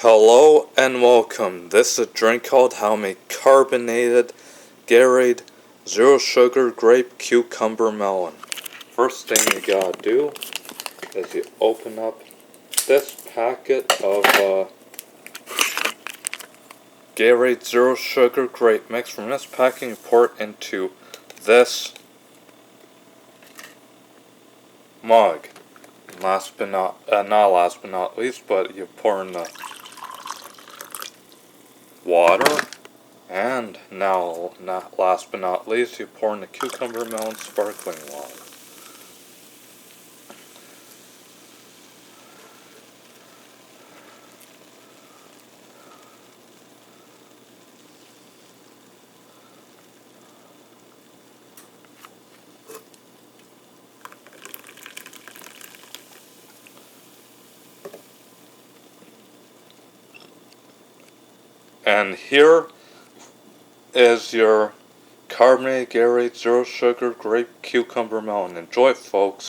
Hello and welcome. This is a drink called how to make carbonated Gatorade, zero sugar, grape, cucumber, melon. First thing you gotta do is you open up this packet of Gatorade zero sugar grape mix. From this packet you pour it into this mug. Last but not least, but you pour in the water, and now, not last but not least, you pour in the cucumber melon sparkling water. And here is your carbonated Gatorade zero sugar grape cucumber melon. Enjoy it, folks.